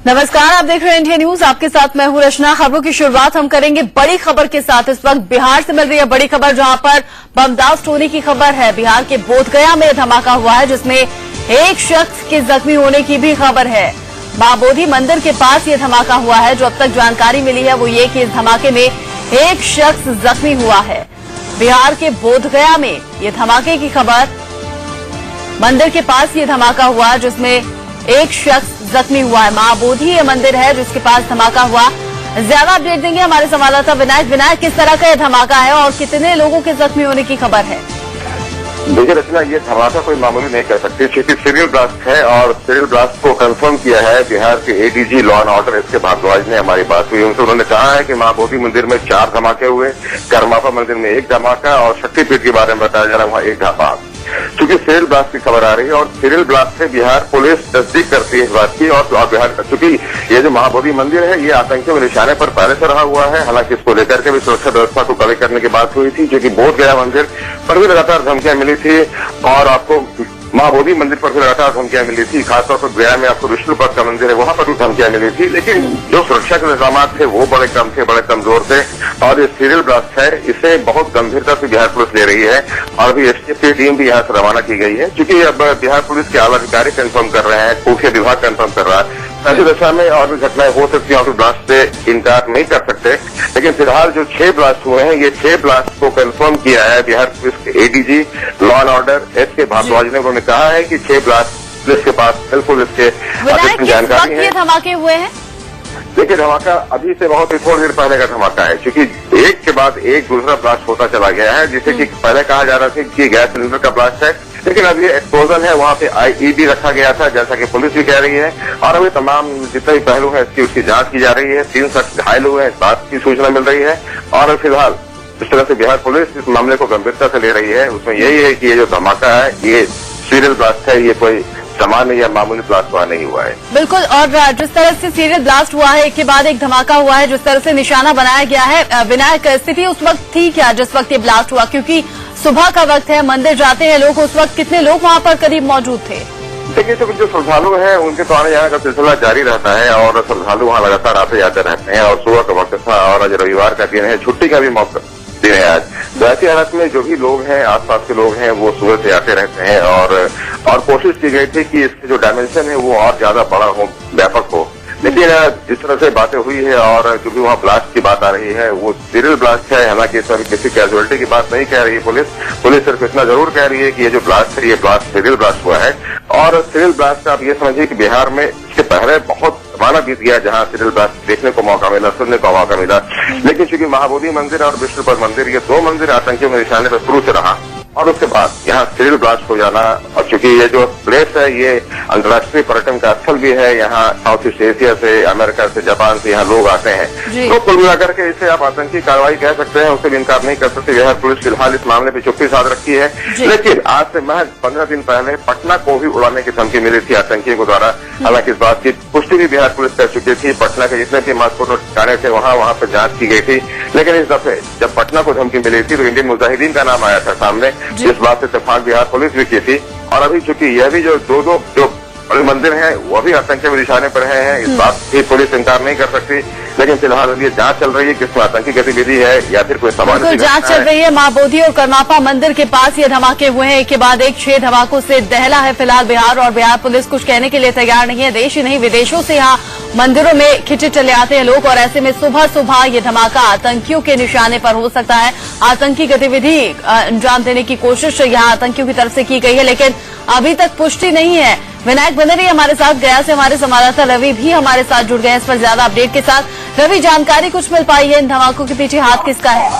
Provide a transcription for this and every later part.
नमस्कार, आप देख रहे हैं इंडिया न्यूज। आपके साथ मैं हूं रचना। खबरों की शुरुआत हम करेंगे बड़ी खबर के साथ। इस वक्त बिहार से मिल रही है बड़ी खबर, जहां पर बम ब्लास्ट होने की खबर है। बिहार के बोधगया में धमाका हुआ है, जिसमें एक शख्स के जख्मी होने की भी खबर है। मां बोधि मंदिर के पास ये धमाका हुआ है। जो अब तक जानकारी मिली है वो ये कि इस धमाके में एक शख्स जख्मी हुआ है। बिहार के बोधगया में ये धमाके की खबर, मंदिर के पास ये धमाका हुआ जिसमें एक शख्स जख्मी हुआ है। मां बोधि ये मंदिर है जिसके पास धमाका हुआ। ज्यादा अपडेट देंगे हमारे संवाददाता विनायक। विनायक, किस तरह का ये धमाका है और कितने लोगों के जख्मी होने की खबर है? देखिए रचना, ये धमाका कोई मामूली नहीं कर सकती, क्योंकि सीरियल ब्लास्ट है और सीरियल ब्लास्ट को कंफर्म किया है बिहार के ADG law and order S के भारद्वाज ने। हमारी बात हुई उनसे, उन्होंने कहा है कि मां बोधि मंदिर में 4 धमाके हुए, करमापा मंदिर में 1 धमाका और शक्तिपीठ के बारे में बताया जा रहा है वहां 1 धमाका। चूंकि सीरियल ब्लास्ट की खबर आ रही है और सीरियल ब्लास्ट से बिहार पुलिस तस्दीक करती है इस बात की। और बिहार, चूंकि ये जो महाबोधि मंदिर है ये आतंकियों के निशाने पर पहले से रहा हुआ है। हालांकि इसको लेकर के भी सुरक्षा व्यवस्था को कड़े करने की बात हुई थी, क्योंकि बोधगया मंदिर पर भी लगातार धमकियां मिली थी और आपको मां बोधि मंदिर पर भी लगातार धमकियां मिली थी। खासतौर पर गया में आपको विष्णुपद का मंदिर है, वहां पर भी धमकियां मिली थी। लेकिन जो सुरक्षा के इंतजाम थे वो बड़े कम थे, बड़े कमजोर थे। और ये सीरियल ब्लास्ट है, इसे बहुत गंभीरता से बिहार पुलिस ले रही है और अभी एसटीएफ की टीम भी यहाँ से रवाना की गई है। क्योंकि अब बिहार पुलिस के आला अधिकारी कंफर्म कर रहे हैं, खुफिया विभाग कंफर्म कर रहा है। ऐसी दशा में और भी घटनाएं हो सकती हैं और ब्लास्ट से इनकार नहीं कर सकते। लेकिन फिलहाल जो 6 ब्लास्ट हुए हैं, ये 6 ब्लास्ट को कंफर्म किया है बिहार पुलिस के ADG law and order S के भारद्वाज ने। उन्होंने कहा है कि 6 ब्लास्ट पुलिस के पास बिल्कुल इसके जानकारी है। धमाके हुए हैं, देखिए धमाका अभी से बहुत ही थोड़ी देर पहले का धमाका है, क्योंकि एक के बाद एक दूसरा ब्लास्ट होता चला गया है। जिसे कि पहले कहा जा रहा था कि गैस सिलेंडर का ब्लास्ट है, लेकिन अब ये एक्सप्लोजन है। वहां पे आईईडी रखा गया था, जैसा कि पुलिस भी कह रही है। और अभी तमाम जितने भी पहलू है उसकी जांच की जा रही है। 3 शख्स घायल हुए हैं, इस बात की सूचना मिल रही है। और फिलहाल इस तरह से बिहार पुलिस इस मामले को गंभीरता से ले रही है। उसमें यही है कि ये जो धमाका है ये सीरियल ब्लास्ट है, ये कोई सामान्य या मामूली ब्लास्ट हुआ नहीं हुआ है। बिल्कुल। और जिस तरह से सीरियल ब्लास्ट हुआ है, एक के बाद एक धमाका हुआ है, जिस तरह से निशाना बनाया गया है, विनायक स्थिति उस वक्त थी क्या जिस वक्त ये ब्लास्ट हुआ? क्योंकि सुबह का वक्त है, मंदिर जाते हैं लोग, उस वक्त कितने लोग वहां पर करीब मौजूद थे? देखिए, तो जो श्रद्धालु हैं उनके तो आने जाने का सिलसिला जारी रहता है और श्रद्धालु वहां लगातार आते जाते रहते हैं। और सुबह का वक्त था और आज रविवार का दिन है, छुट्टी का भी मौका दिन है आज। तो ऐसी हालत में जो भी लोग हैं, आसपास के लोग हैं, वो सुबह से आते रहते हैं और कोशिश की गई थी कि इसके जो डायमेंशन है वो और ज्यादा बड़ा हो, व्यापक हो। लेकिन जिस तरह से बातें हुई है और जो भी वहाँ ब्लास्ट की बात आ रही है वो सीरियल ब्लास्ट है। हालांकि इसमें किसी कैजुअलिटी की बात नहीं कह रही है पुलिस सिर्फ इतना जरूर कह रही है कि ये जो ब्लास्ट है ये ब्लास्ट सीरियल ब्लास्ट हुआ है। और सीरियल ब्लास्ट आप ये समझिए कि बिहार में इसके पहले बहुत जमाना बीत गया जहाँ सीरियल ब्लास्ट देखने को मौका मिला, सुनने का मौका मिला। लेकिन चूंकि महाबोधि मंदिर और विष्णुपद मंदिर, ये 2 मंदिर आतंकियों के निशाने पर शुरू से रहा और उसके बाद यहाँ सीरियल ब्लास्ट हो जाना। और चूंकि ये जो प्लेस है ये अंतर्राष्ट्रीय पर्यटन का स्थल भी है, यहाँ साउथ ईस्ट एशिया से, अमेरिका से, जापान से यहाँ लोग आते हैं। तो कुल मिलाकर के इसे आप आतंकी कार्रवाई कह सकते हैं, उससे भी इनकार नहीं कर सकते। बिहार पुलिस फिलहाल इस मामले पर चुप्पी साध रखी है। लेकिन आज से महज 15 दिन पहले पटना को भी उड़ाने की धमकी मिली थी आतंकियों के द्वारा। हालांकि इस बात की पुष्टि भी बिहार पुलिस कर चुकी थी। पटना के जितने भी महत्वपूर्ण ठिकाने थे वहां पर जांच की गई थी। लेकिन इस दफे जब पटना को धमकी मिली थी तो इंडियन मुजाहिदीन का नाम आया था सामने, जिस बात से इत्तेफाक बिहार पुलिस भी की थी। और अभी चूंकि यह भी जो 2 जो बड़े मंदिर हैं वो भी आतंकियों के निशाने पर हैं, इस बात की पुलिस इनकार नहीं कर सकती। लेकिन फिलहाल ये जांच चल रही है किसमें आतंकी गतिविधि है या फिर कोई सामान्य जांच चल रही है। मां बोधि और करमापा मंदिर के पास ये धमाके हुए हैं, एक के बाद एक 6 धमाकों से दहला है फिलहाल बिहार। और बिहार पुलिस कुछ कहने के लिए तैयार नहीं है। देश ही नहीं विदेशों से यहाँ मंदिरों में खिंचे चले आते हैं लोग और ऐसे में सुबह सुबह ये धमाका आतंकियों के निशाने पर हो सकता है। आतंकी गतिविधि अंजाम देने की कोशिश यहाँ आतंकियों की तरफ से की गई है, लेकिन अभी तक पुष्टि नहीं है। विनायक बने रही हमारे साथ, गया से हमारे संवाददाता रवि भी हमारे साथ जुड़ गए इस पर ज्यादा अपडेट के साथ। रवि, जानकारी कुछ मिल पाई है इन धमाकों के पीछे हाथ किसका है?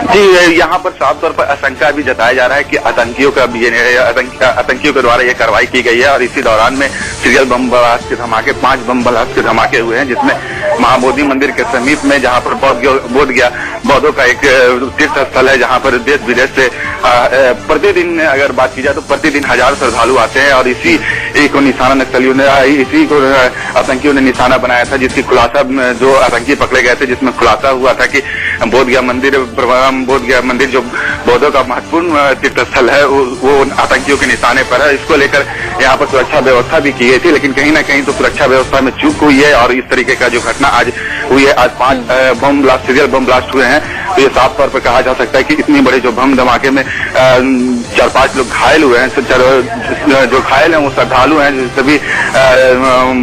जी, यहाँ पर साफ तौर पर आशंका भी जताया जा रहा है कि आतंकियों के द्वारा ये कार्रवाई की गई है। और इसी दौरान में सीरियल बम ब्लास्ट के धमाके, 5 बम ब्लास्ट के धमाके हुए हैं, जिसमें महाबोधि मंदिर के समीप में, जहाँ पर बोधगया बौद्धों का एक तीर्थ स्थल है, जहाँ पर देश विदेश से प्रतिदिन अगर बात की जाए तो प्रतिदिन 1000 श्रद्धालु आते हैं। और इसी को निशाना नक्सलियों ने, इसी को आतंकियों ने निशाना बनाया था, जिसकी खुलासा जो आतंकी पकड़े गए थे, जिसमें खुलासा हुआ था कि बोधगया मंदिर जो बौद्धों का महत्वपूर्ण तीर्थ स्थल है, वो आतंकियों के निशाने पर है। इसको लेकर यहाँ पर सुरक्षा व्यवस्था भी की गई थी, लेकिन कहीं न कहीं तो सुरक्षा व्यवस्था में चूक हुई है और इस तरीके का जो घटना आज हुई है, आज 5 सीरियल बम ब्लास्ट हुए हैं, तो ये साफ तौर पर कहा जा सकता है कि इतनी बड़े जो बम धमाके में 4-5 लोग घायल हुए हैं। जो घायल हैं वो श्रद्धालु हैं, जो सभी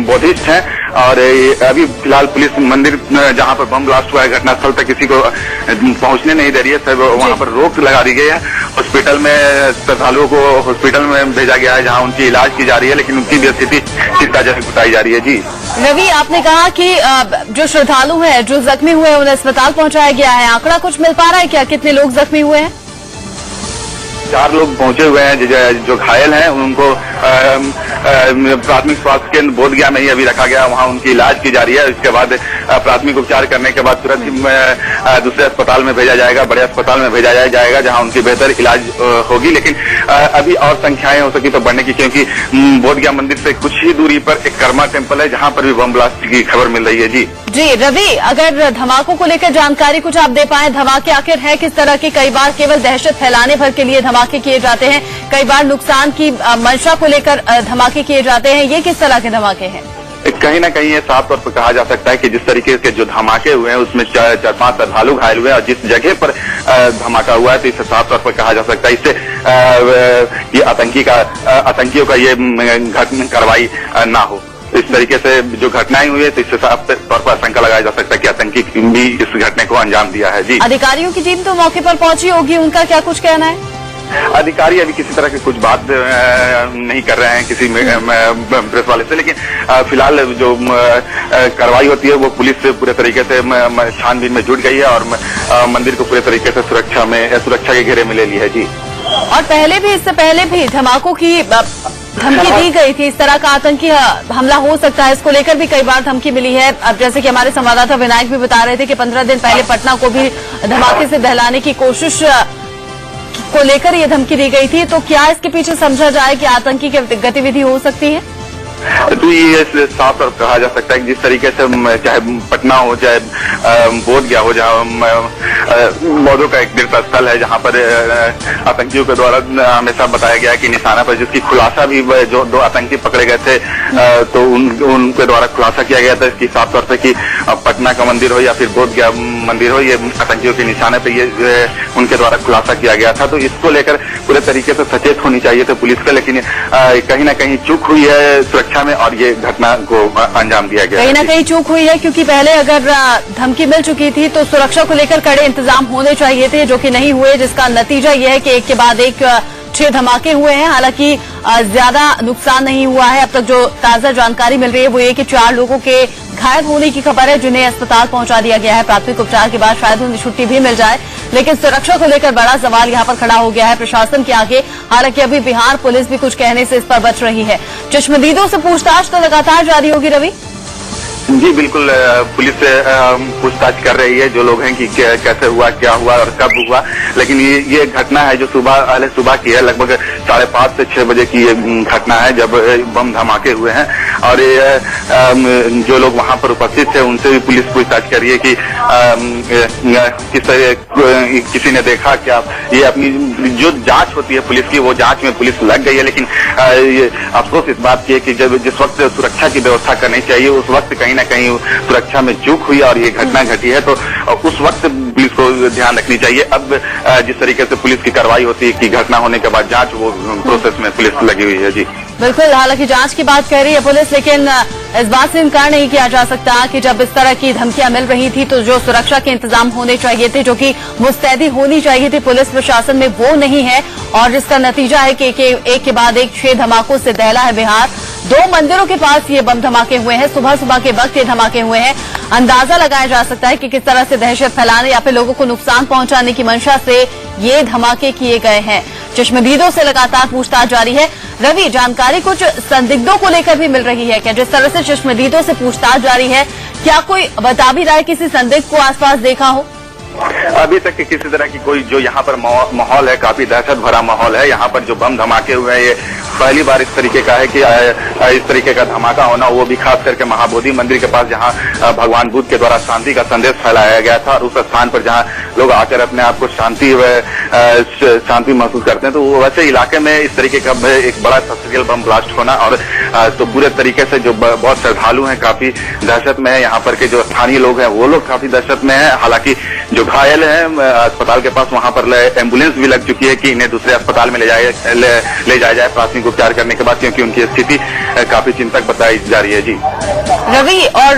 बौद्धिस्ट हैं। और अभी फिलहाल पुलिस मंदिर जहां पर बम ब्लास्ट हुआ है घटनास्थल तक किसी को पहुंचने नहीं दे रही है, सब वहां पर रोक लगा दी गई है। हॉस्पिटल में श्रद्धालुओं को हॉस्पिटल में भेजा गया है, जहां उनकी इलाज की जा रही है, लेकिन उनकी भी स्थिति चिंताजनक बताई जा रही है। जी रवि, आपने कहा कि जो श्रद्धालु हैं, जो जख्मी हुए हैं, उन्हें अस्पताल पहुंचाया गया है। आंकड़ा कुछ मिल पा रहा है क्या, कितने लोग जख्मी हुए हैं? 4 लोग पहुंचे हुए हैं। जो घायल हैं उनको प्राथमिक स्वास्थ्य केंद्र बोधगया में ही अभी रखा गया, वहां उनकी इलाज की जा रही है। इसके बाद प्राथमिक उपचार करने के बाद तुरंत ही दूसरे अस्पताल में भेजा जाएगा, बड़े अस्पताल में भेजा जाएगा, जहां उनकी बेहतर इलाज होगी। लेकिन अभी और संख्याएं हो सकी तो बढ़ने की, क्योंकि बोधगया मंदिर से कुछ ही दूरी पर एक कर्मा टेम्पल है, जहां पर भी बम ब्लास्ट की खबर मिल रही है। जी रवि, अगर धमाकों को लेकर जानकारी कुछ आप दे पाए, धमाके आखिर है किस तरह के? कई बार केवल दहशत फैलाने भर के लिए धमाके किए जाते हैं, कई बार नुकसान की मंशा को लेकर धमाके किए जाते हैं, ये किस तरह के धमाके हैं? कहीं न कहीं ये साफ तौर पर कहा जा सकता है कि जिस तरीके के जो धमाके हुए हैं उसमें 4-5 श्रद्धालु घायल हुए हैं, और जिस जगह पर धमाका हुआ है तो इससे साफ तौर पर कहा जा सकता है इससे ये आतंकियों का ये कार्रवाई ना हो। इस तरीके से जो घटनाएं हुई है तो इससे साफ तौर पर आशंका लगाया जा सकता है कि आतंकी भी इस घटने को अंजाम दिया है। जी अधिकारियों की टीम तो मौके पर पहुंची होगी, उनका क्या कुछ कहना है? अधिकारी अभी किसी तरह की कुछ बात नहीं कर रहे हैं किसी प्रेस वाले से, लेकिन फिलहाल जो कार्रवाई होती है वो पुलिस से पूरे तरीके से छानबीन में जुट गई है और मंदिर को पूरे तरीके से सुरक्षा के घेरे में ले ली है। जी और इससे पहले भी धमाकों की धमकी दी गई थी, इस तरह का आतंकी हमला हो सकता है, इसको लेकर भी कई बार धमकी मिली है। अब जैसे कि हमारे संवाददाता विनायक भी बता रहे थे कि 15 दिन पहले पटना को भी धमाके से दहलाने की कोशिश को लेकर ये धमकी दी गई थी, तो क्या इसके पीछे समझा जाए कि आतंकी की गतिविधि हो सकती है? तो ये साफ तौर जा सकता है कि जिस तरीके से चाहे पटना हो, चाहे बोधगया हो, जहाँ बौद्धों का एक तीर्थ स्थल है, जहाँ पर आतंकियों के द्वारा हमेशा बताया गया है कि निशाना पर, जिसकी खुलासा भी जो 2 आतंकी पकड़े गए थे तो उनके द्वारा खुलासा किया गया था इसकी साफ तौर पे कि पटना का मंदिर हो या फिर बोधगया मंदिर हो, ये आतंकियों के निशाने पे ये उनके द्वारा खुलासा किया गया था। तो इसको लेकर पूरे तरीके से सचेत होनी चाहिए थी पुलिस को, लेकिन कहीं ना कहीं चूक हुई है सुरक्षा में और ये घटना को अंजाम दिया गया। कहीं ना कहीं चूक हुई है, क्योंकि पहले अगर धमकी मिल चुकी थी तो सुरक्षा को लेकर कड़े इंतजाम होने चाहिए थे, जो कि नहीं हुए, जिसका नतीजा ये है कि एक के बाद एक 6 धमाके हुए हैं। हालांकि ज्यादा नुकसान नहीं हुआ है। अब तक जो ताजा जानकारी मिल रही है वो ये कि 4 लोगों के घायल होने की खबर है, जिन्हें अस्पताल पहुंचा दिया गया है। प्राथमिक उपचार के बाद शायद उन्हें छुट्टी भी मिल जाए, लेकिन सुरक्षा को लेकर बड़ा सवाल यहां पर खड़ा हो गया है प्रशासन के आगे। हालांकि अभी बिहार पुलिस भी कुछ कहने से इस पर बच रही है। चश्मदीदों से पूछताछ तो लगातार जारी होगी रवि? जी बिल्कुल, पुलिस से पूछताछ कर रही है जो लोग हैं कि कैसे हुआ, क्या हुआ और कब हुआ। लेकिन ये घटना है जो सुबह की है, लगभग 5:30 से 6 बजे की ये घटना है जब बम धमाके हुए हैं। और जो लोग वहां पर उपस्थित थे उनसे भी पुलिस पूछताछ कर रही है कि किस तरह किसी ने देखा क्या। ये अपनी जो जांच होती है पुलिस की, वो जांच में पुलिस लग गई है, लेकिन अफसोस इस बात की है कि जब जिस वक्त सुरक्षा की व्यवस्था करनी चाहिए उस वक्त कहीं न कहीं सुरक्षा में चूक हुई और ये घटना घटी है, तो उस वक्त पुलिस को ध्यान रखनी चाहिए। अब जिस तरीके से पुलिस की कार्रवाई होती है कि घटना होने के बाद जांच, वो प्रोसेस में पुलिस लगी हुई है। जी बिल्कुल, हालांकि जांच की बात कर रही है पुलिस, लेकिन इस बात से इनकार नहीं किया जा सकता कि जब इस तरह की धमकियां मिल रही थी तो जो सुरक्षा के इंतजाम होने चाहिए थे, जो कि मुस्तैदी होनी चाहिए थी पुलिस प्रशासन में, वो नहीं है। और जिसका नतीजा है कि एक के बाद एक 6 धमाकों से दहला है बिहार। 2 मंदिरों के पास ये बम धमाके हुए हैं, सुबह के वक्त ये धमाके हुए हैं। अंदाजा लगाया जा सकता है कि किस तरह से दहशत फैलाने या फिर लोगों को नुकसान पहुंचाने की मंशा से ये धमाके किए गए हैं। चश्मदीदों से लगातार पूछताछ जारी है। रवि, जानकारी कुछ संदिग्धों को लेकर भी मिल रही है क्या? जिस तरह से चश्मदीदों से पूछताछ जारी है, क्या कोई बता भी रहा है किसी संदिग्ध को आसपास देखा हो? अभी तक किसी तरह की कोई जो यहाँ पर माहौल है, काफी दहशत भरा माहौल है। यहाँ पर जो बम धमाके हुए हैं, ये पहली बार इस तरीके का है कि इस तरीके का धमाका होना, वो भी खास करके महाबोधि मंदिर के पास, जहाँ भगवान बुद्ध के द्वारा शांति का संदेश फैलाया गया था, और उस स्थान पर जहाँ लोग आकर अपने आप को शांति महसूस करते हैं, तो वो वैसे इलाके में इस तरीके का एक बड़ा सीरियल बम ब्लास्ट होना, और तो पूरे तरीके से जो बहुत श्रद्धालु हैं काफी दहशत में है। यहाँ पर के जो स्थानीय लोग हैं वो लोग काफी दहशत में है। हालांकि जो घायल हैं अस्पताल के पास, वहां पर एम्बुलेंस भी लग चुकी है कि इन्हें दूसरे अस्पताल में ले जाया जाए प्राथमिक उपचार करने के बाद, क्योंकि उनकी स्थिति काफी चिंतक बताई जा रही है। जी रवि, और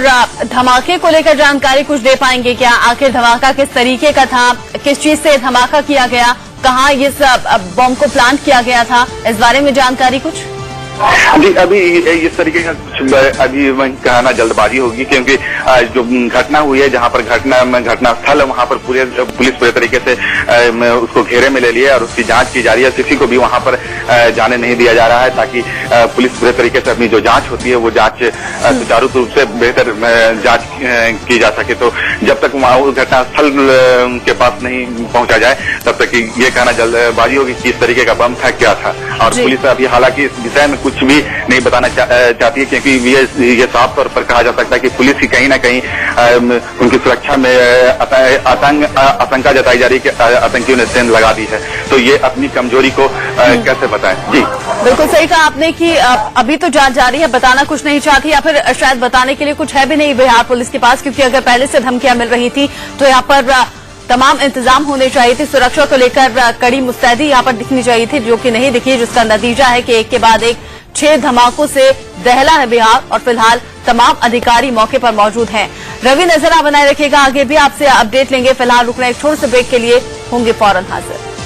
धमाके को लेकर जानकारी कुछ दे पाएंगे क्या? आखिर धमाका किस तरीके का था, किस चीज से धमाका किया गया, कहाँ इस बम को प्लांट किया गया था, इस बारे में जानकारी कुछ? जी अभी इस तरीके का कुछ अभी कहना जल्दबाजी होगी, क्योंकि जो घटना हुई है, जहां पर घटना स्थल है, वहां पर पुलिस पूरे तरीके से उसको घेरे में ले लिया और उसकी जांच की जा रही है। किसी को भी वहां पर जाने नहीं दिया जा रहा है, ताकि पुलिस पूरे तरीके से अपनी जो जांच होती है वो जांच सुचारू रूप से बेहतर जांच की जा सके। तो जब तक वहां उस घटना स्थल के पास नहीं पहुंचा जाए, तब तक ये कहना जल्दबाजी होगी कि इस तरीके का बम था क्या था। और पुलिस अभी हालांकि इस विषय में कुछ भी नहीं बताना चाहती है, क्योंकि ये साफ तौर पर कहा जा सकता है कि पुलिस की कहीं ना कहीं उनकी सुरक्षा में आशंका जताई जा रही है कि आतंकियों ने सेंध लगा दी है। तो ये अपनी कमजोरी को कैसे बताएं? जी बिल्कुल सही कहा आपने कि अभी तो जांच जारी है, बताना कुछ नहीं चाहती, या फिर शायद बताने के लिए कुछ है भी नहीं बिहार पुलिस के पास, क्योंकि अगर पहले से धमकियां मिल रही थी तो यहाँ पर तमाम इंतजाम होने चाहिए थे। सुरक्षा को लेकर कड़ी मुस्तैदी यहाँ पर दिखनी चाहिए थी, जो कि नहीं दिखी, जिसका नतीजा है कि एक के बाद एक 6 धमाकों से दहला है बिहार, और फिलहाल तमाम अधिकारी मौके पर मौजूद हैं। रवि, नजर बनाए रखेगा, आगे भी आपसे अपडेट लेंगे। फिलहाल रुकना एक छोटे से ब्रेक के लिए, होंगे फौरन हाजिर।